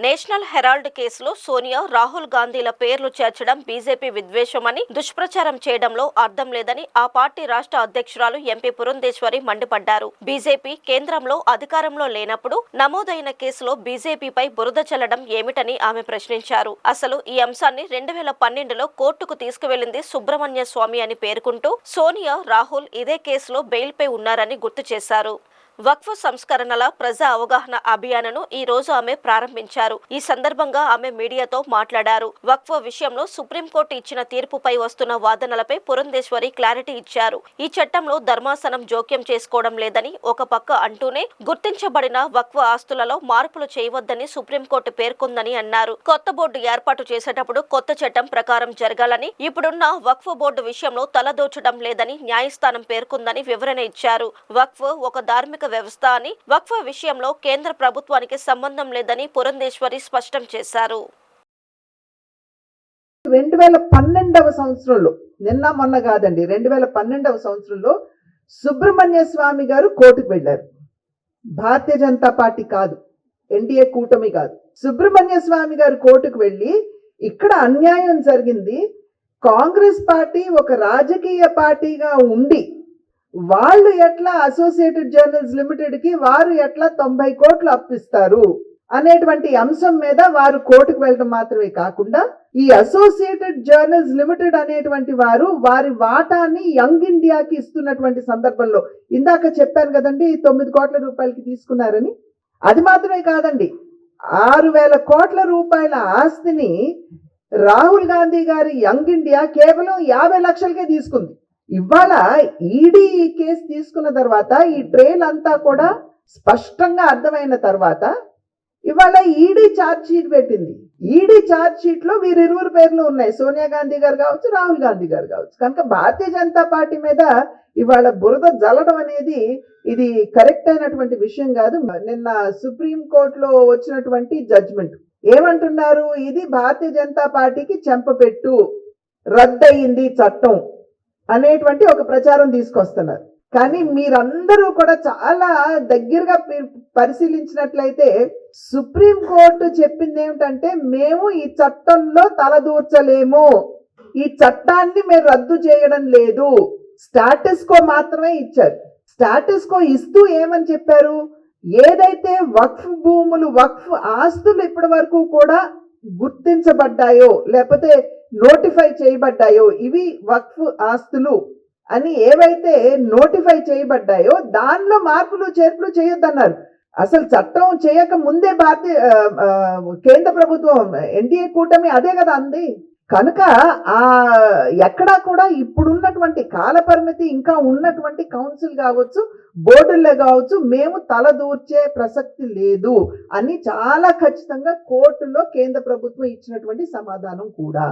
National Herald కేసులో సోనియా, రాహుల్ గాంధీల పేర్లు చేర్చడం బీజేపీ విద్వేషమని, దుష్ప్రచారం చేయడంలో అర్థం లేదని ఆ పార్టీ రాష్ట్ర అధ్యక్షురాలు ఎంపీ పురంధేశ్వరి మండిపడ్డారు. బీజేపీ కేంద్రంలో అధికారంలో లేనప్పుడు నమోదైన కేసులో బీజేపీపై బురద చల్లడం ఏమిటని ఆమె ప్రశ్నించారు. అసలు ఈ అంశాన్ని 2012లో కోర్టుకు తీసుకువెళ్లింది సుబ్రహ్మణ్య స్వామి అని పేర్కొంటూ సోనియా, రాహుల్ ఇదే కేసులో బెయిల్పై ఉన్నారని గుర్తు చేశారు. వక్ఫ్ సంస్కరణల ప్రజా అవగాహన అభియాన్ను ఈ రోజు ఆమె ప్రారంభించారు. ఈ సందర్భంగా ఆమె మీడియాతో మాట్లాడారు. వక్ఫ్ విషయంలో సుప్రీంకోర్టు ఇచ్చిన తీర్పుపై వస్తున్న వాదనలపై పురంధేశ్వరి క్లారిటీ ఇచ్చారు. ఈ చట్టంలో ధర్మాసనం జోక్యం చేసుకోవడం లేదని ఒక పక్క అంటూనే గుర్తించబడిన వక్ఫ్ ఆస్తులలో మార్పులు చేయవద్దని సుప్రీంకోర్టు పేర్కొందని అన్నారు. కొత్త బోర్డు ఏర్పాటు చేసేటప్పుడు కొత్త చట్టం ప్రకారం జరగాలని, ఇప్పుడున్న వక్ఫ్ బోర్డు విషయంలో తలదోచడం లేదని న్యాయస్థానం పేర్కొందని వివరణ ఇచ్చారు. వక్ఫ్ ఒక ధార్మిక వ్యవస్థ అని, వక్ఫ్ విషయంలో కేంద్ర ప్రభుత్వానికి సంబంధం లేదని పురంధేశ్వరి స్పష్టం చేశారు. 2012వ సంవత్సరంలో, నిన్న మొన్న కాదండి, 2012వ సంవత్సరంలో సుబ్రహ్మణ్య స్వామి గారు కోర్టుకు వెళ్ళారు. భారతీయ జనతా పార్టీ కాదు, ఎన్డీఏ కూటమి కాదు. సుబ్రహ్మణ్య స్వామి గారు కోర్టుకు వెళ్ళి ఇక్కడ అన్యాయం జరిగింది, కాంగ్రెస్ పార్టీ ఒక రాజకీయ పార్టీగా ఉండి వాళ్ళు ఎట్లా అసోసియేటెడ్ జర్నల్స్ లిమిటెడ్ కి వారు ఎట్లా 90 కోట్లు అప్పిస్తారు అనేటువంటి అంశం మీద వారు కోర్టుకు వెళ్ళడం మాత్రమే కాకుండా, ఈ అసోసియేటెడ్ జర్నల్స్ లిమిటెడ్ అనేటువంటి వారు వారి వాటాన్ని యంగ్ ఇండియాకి ఇస్తున్నటువంటి సందర్భంలో, ఇందాక చెప్పాను కదండి 9 కోట్ల రూపాయలకి తీసుకున్నారని. అది మాత్రమే కాదండి, 6,000 కోట్ల రూపాయల ఆస్తిని రాహుల్ గాంధీ గారి యంగ్ ఇండియా కేవలం 50 లక్షలకే తీసుకుంది. ఇవాళ ఈడీ ఈ కేసు తీసుకున్న తర్వాత, ఈ ట్రేల్ అంతా కూడా స్పష్టంగా అర్థమైన తర్వాత ఇవాళ ఈడీ ఛార్జ్ షీట్ పెట్టింది. ఈడీ ఛార్జ్ షీట్ లో వీరిరువురు పేర్లు ఉన్నాయి, సోనియా గాంధీ గారు కావచ్చు, రాహుల్ గాంధీ గారు కావచ్చు. కనుక భారతీయ జనతా పార్టీ మీద ఇవాళ బురద జల్లడం అనేది ఇది కరెక్ట్ అయినటువంటి విషయం కాదు. నిన్న సుప్రీం కోర్టులో వచ్చినటువంటి జడ్జ్మెంట్ ఏమంటున్నారు, ఇది భారతీయ జనతా పార్టీకి చెంపపెట్టు, రద్దయింది చట్టం అనేటువంటి ఒక ప్రచారం తీసుకొస్తున్నారు. కానీ మీరందరూ కూడా చాలా దగ్గరగా పరిశీలించినట్లయితే సుప్రీం కోర్టు చెప్పింది ఏమిటంటే, మేము ఈ చట్టంలో తలదూర్చలేము, ఈ చట్టాన్ని మేము రద్దు చేయడం లేదు, స్టాటస్ కో మాత్రమే ఇచ్చారు. స్టాటస్ కో ఇస్తూ ఏమని చెప్పారు, ఏదైతే వక్ఫ్ భూములు, వక్ఫ్ ఆస్తులు ఇప్పటి వరకు కూడా గుర్తించబడ్డాయో లేకపోతే నోటిఫై చేయబడ్డాయో, ఇవి వక్ఫ్ ఆస్తులు అని ఏవైతే నోటిఫై చేయబడ్డాయో దానిలో మార్పులు చేర్పులు చేయొద్దన్నారు. అసలు చట్టం చేయక ముందే కేంద్ర ప్రభుత్వం, ఎన్డీఏ కూటమి అదే కదా అంది. కనుక ఎక్కడా కూడా ఇప్పుడున్నటువంటి కాల పరిమితి ఇంకా ఉన్నటువంటి కౌన్సిల్ కావచ్చు, బోర్డుల్లో కావచ్చు, మేము తలదూర్చే ప్రసక్తి లేదు అని చాలా ఖచ్చితంగా కోర్టులో కేంద్ర ప్రభుత్వం ఇచ్చినటువంటి సమాధానం కూడా.